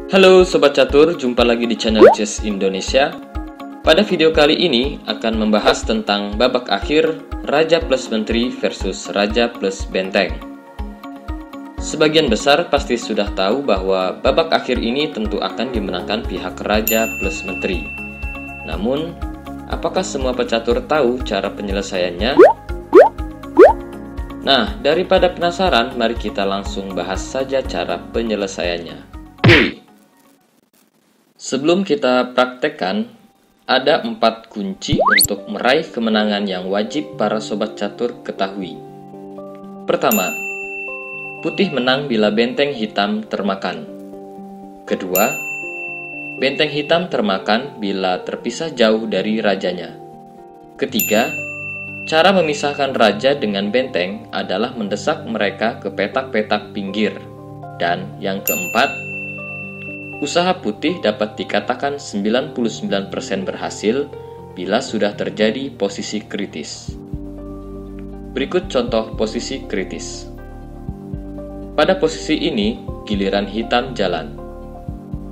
Halo Sobat Catur, jumpa lagi di channel Chess Indonesia. Pada video kali ini akan membahas tentang babak akhir Raja plus Menteri versus Raja plus Benteng. Sebagian besar pasti sudah tahu bahwa babak akhir ini tentu akan dimenangkan pihak Raja plus Menteri. Namun, apakah semua pecatur tahu cara penyelesaiannya? Nah, daripada penasaran, mari kita langsung bahas saja cara penyelesaiannya. Sebelum kita praktekkan, ada 4 kunci untuk meraih kemenangan yang wajib para sobat catur ketahui. Pertama, putih menang bila benteng hitam termakan. Kedua, benteng hitam termakan bila terpisah jauh dari rajanya. Ketiga, cara memisahkan raja dengan benteng adalah mendesak mereka ke petak-petak pinggir. Dan yang keempat, usaha putih dapat dikatakan 99% berhasil bila sudah terjadi posisi kritis. Berikut contoh posisi kritis. Pada posisi ini, giliran hitam jalan.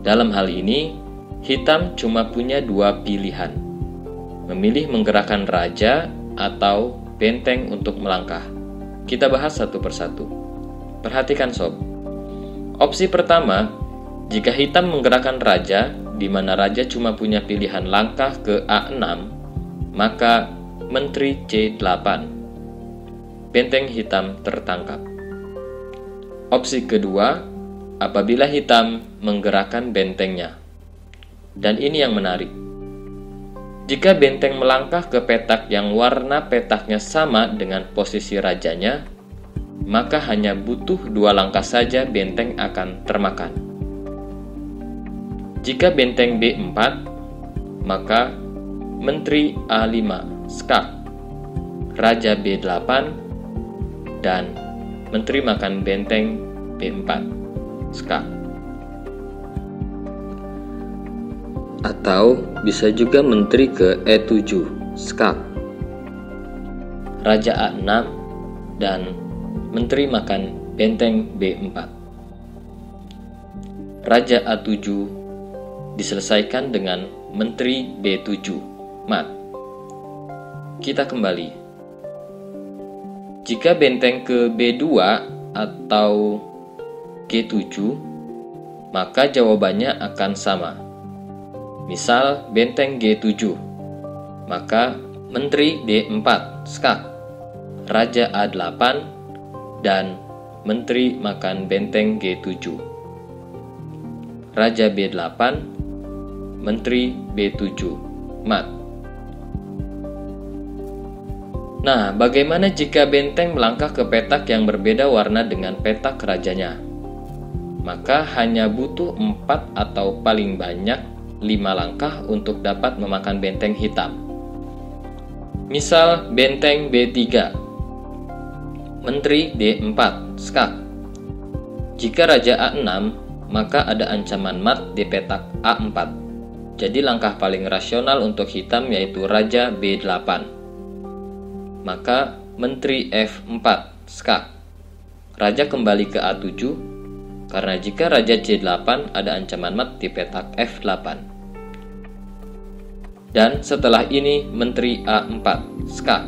Dalam hal ini, hitam cuma punya 2 pilihan. Memilih menggerakkan raja atau benteng untuk melangkah. Kita bahas satu persatu. Perhatikan sob. Opsi pertama, jika hitam menggerakkan raja, di mana raja cuma punya pilihan langkah ke A6, maka Menteri C8. Benteng hitam tertangkap. Opsi kedua, apabila hitam menggerakkan bentengnya. Dan ini yang menarik. Jika benteng melangkah ke petak yang warna petaknya sama dengan posisi rajanya, maka hanya butuh 2 langkah saja benteng akan termakan. Jika benteng B4, maka Menteri A5 skak, Raja B8, dan Menteri makan benteng B4 skak. Atau bisa juga Menteri ke E7 skak, Raja A6, dan Menteri makan benteng B4. Raja A7 diselesaikan dengan Menteri B7 mat. Kita kembali. Jika benteng ke B2 atau G7, maka jawabannya akan sama. Misal benteng G7, maka Menteri D4 skak, Raja A8, dan Menteri makan benteng G7. Raja B8, Menteri B7 mat. Nah, bagaimana jika benteng melangkah ke petak yang berbeda warna dengan petak rajanya? Maka hanya butuh 4 atau paling banyak 5 langkah untuk dapat memakan benteng hitam. Misal benteng B3, Menteri D4 skak. Jika Raja A6, maka ada ancaman mat di petak A4. Jadi langkah paling rasional untuk hitam yaitu Raja B8. Maka Menteri F4 skak. Raja kembali ke A7, karena jika Raja C8 ada ancaman mat di petak F8. Dan setelah ini Menteri A4 skak,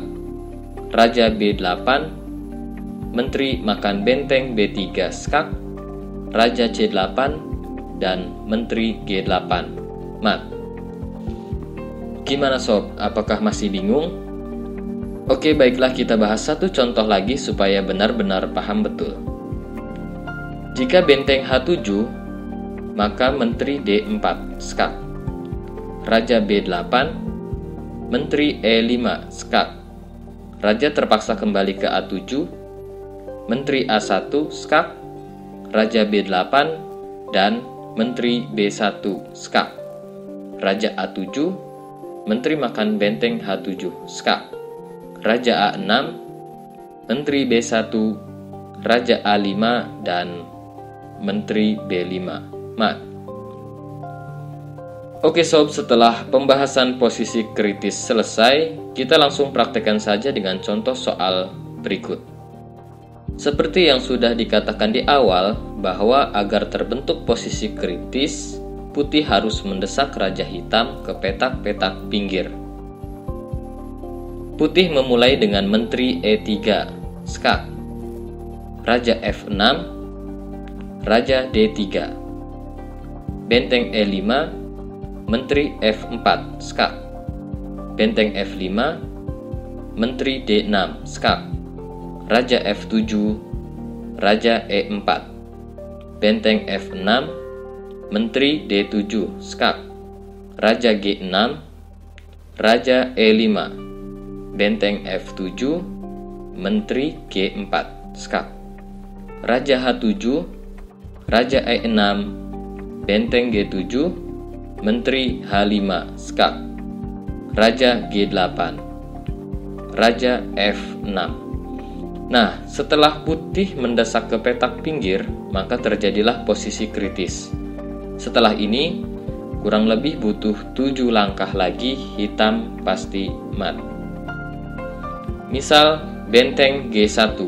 Raja B8, Menteri makan benteng B3 skak, Raja C8, dan Menteri G8 mat. Gimana sob? Apakah masih bingung? Oke, baiklah kita bahas satu contoh lagi supaya benar-benar paham betul. Jika benteng H7, maka Menteri D4 skak, Raja B8, Menteri E5 skak. Raja terpaksa kembali ke A7, Menteri A1 skak, Raja B8, dan Menteri B1 skak. Raja A7, Menteri makan benteng H7 skak. Raja A6, Menteri B1, Raja A5, dan Menteri B5 mat. Oke sob, setelah pembahasan posisi kritis selesai, kita langsung praktekkan saja dengan contoh soal berikut. Seperti yang sudah dikatakan di awal, bahwa agar terbentuk posisi kritis, putih harus mendesak raja hitam ke petak-petak pinggir. Putih memulai dengan menteri E3, skak, raja F6, raja D3, benteng E5, menteri F4, skak, benteng F5, menteri D6, skak, raja F7, raja E4, benteng F6, menteri D7, skak, raja G6, raja E5, benteng F7, menteri G4, skak, raja H7, raja E6, benteng G7, menteri H5, skak, raja G8, raja F6. Nah, setelah putih mendesak ke petak pinggir, maka terjadilah posisi kritis. Setelah ini, kurang lebih butuh 7 langkah lagi hitam pasti mat. Misal, benteng G1,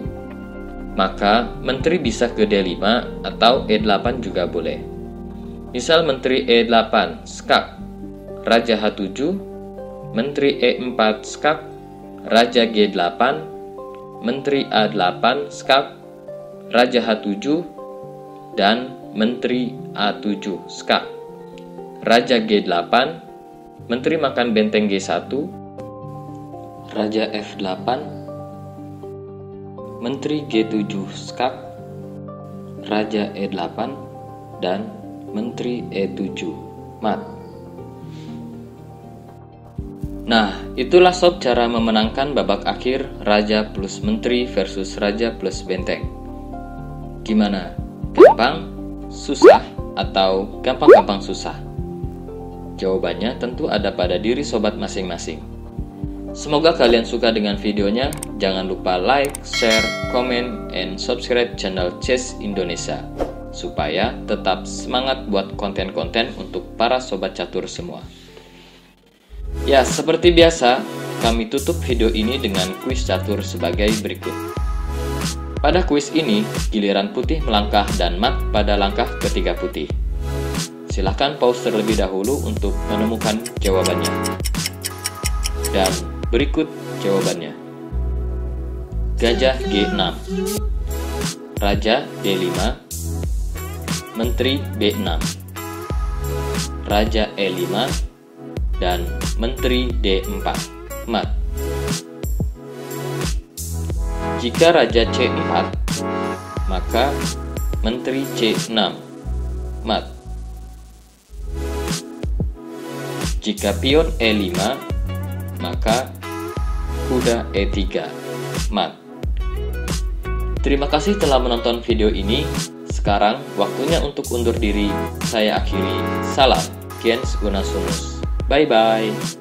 maka menteri bisa ke D5 atau E8 juga boleh. Misal menteri E8, skak, raja H7, menteri E4, skak, raja G8, menteri A8, skak, raja H7, dan menteri A7, skak, raja G8, menteri makan benteng G1, raja F8, menteri G7, skak, raja E8, dan menteri E7, mat. Nah, itulah sob cara memenangkan babak akhir raja plus menteri versus raja plus benteng. Gimana? Gampang, susah, atau gampang-gampang susah? Jawabannya tentu ada pada diri sobat masing-masing. Semoga kalian suka dengan videonya. Jangan lupa like, share, comment, and subscribe channel Chess Indonesia supaya tetap semangat buat konten-konten untuk para sobat catur semua. Ya, seperti biasa, kami tutup video ini dengan kuis catur sebagai berikut. Pada kuis ini, giliran putih melangkah dan mat pada langkah ketiga putih. Silahkan pause terlebih dahulu untuk menemukan jawabannya. Dan berikut jawabannya. Gajah G6, raja D5, menteri B6, raja E5, dan menteri D4, mat. Jika raja C4, maka menteri C6, mat. Jika pion E5, maka kuda E3, mat. Terima kasih telah menonton video ini. Sekarang waktunya untuk undur diri. Saya akhiri. Salam, Gens Unasunus. Bye-bye.